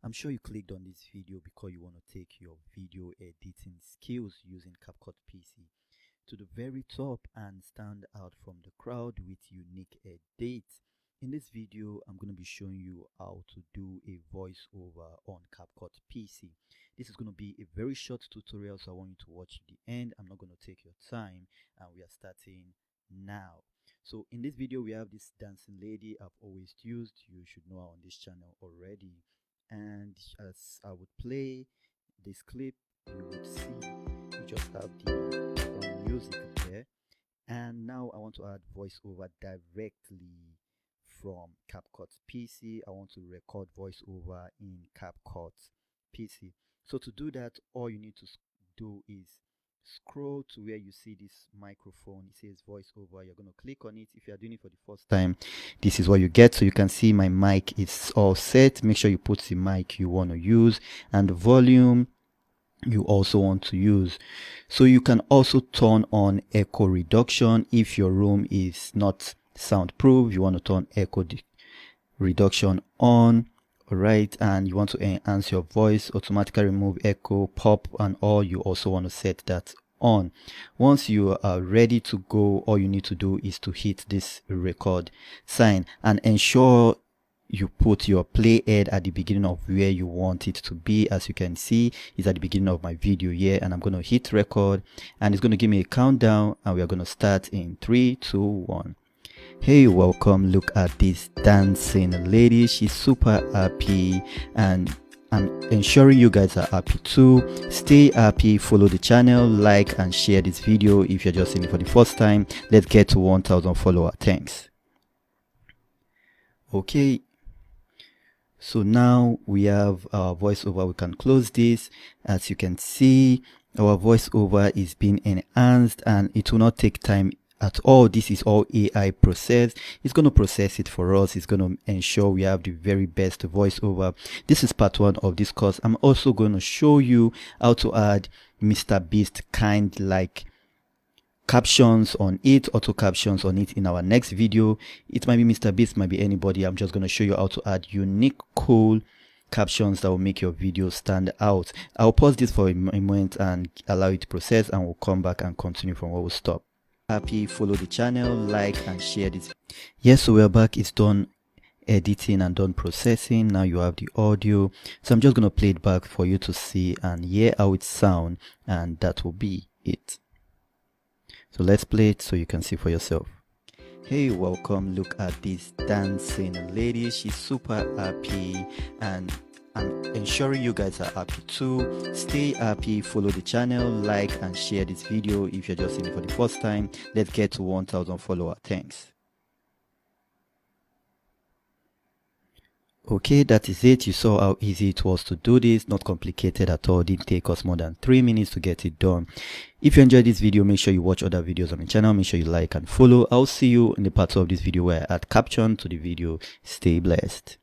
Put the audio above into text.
I'm sure you clicked on this video because you want to take your video editing skills using Capcut PC to the very top and stand out from the crowd with unique edits. In this video, I'm going to be showing you how to do a voiceover on Capcut PC. This is going to be a very short tutorial, so I want you to watch the end. I'm not going to take your time, and we are starting now. So in this video, we have this dancing lady I've always used. You should know her on this channel already. And as I would play this clip, you would see you just have the background music there. And now I want to add voiceover directly from Capcut PC. I want to record voiceover in Capcut PC. So to do that, all you need to do is scroll to where you see this microphone. It says voiceover. You're going to click on it. If you are doing it for the first time, this is what you get. So you can see my mic is all set. Make sure you put the mic you want to use and the volume you also want to use. So you can also turn on echo reduction if your room is not soundproof. You want to turn echo reduction on. All right, and you want to enhance your voice, automatically remove echo, pop, and all. You also want to set that on. Once you are ready to go, all you need to do is to hit this record sign and ensure you put your playhead at the beginning of where you want it to be. As you can see, it's at the beginning of my video here, and I'm going to hit record, and it's going to give me a countdown, and we are going to start in 3, 2, 1. Hey, welcome. Look at this dancing lady. She's super happy, and I'm ensuring you guys are happy too. Stay happy, follow the channel, like and share this video if you're just seeing it for the first time. Let's get to 1,000 followers. Thanks. Okay, so now we have our voiceover. We can close this. As you can see, our voiceover is being enhanced, and it will not take time at all. This is all AI processed. It's going to process it for us. It's going to ensure we have the very best voiceover. This is part 1 of this course. I'm also going to show you how to add Mr. Beast kind like captions on it, auto captions on it in our next video. It might be Mr. Beast, might be anybody. I'm just going to show you how to add unique, cool captions that will make your video stand out. I'll pause this for a moment and allow it to process, and we'll come back and continue from where we stop. Happy, follow the channel, like and share this. Yes, so we're back. It's done editing and done processing. Now you have the audio, so I'm just going to play it back for you to see and hear how it sounds, and that will be it. So let's play it so you can see for yourself. Hey, welcome. Look at this dancing lady. She's super happy, and I'm ensuring you guys are happy too. Stay happy, follow the channel, like and share this video if you're just seeing it for the first time. Let's get to 1,000 followers. Thanks. Okay, that is it. You saw how easy it was to do this. Not complicated at all. Didn't take us more than 3 minutes to get it done. If you enjoyed this video, make sure you watch other videos on my channel. Make sure you like and follow. I'll see you in the part 2 of this video where I add caption to the video. Stay blessed.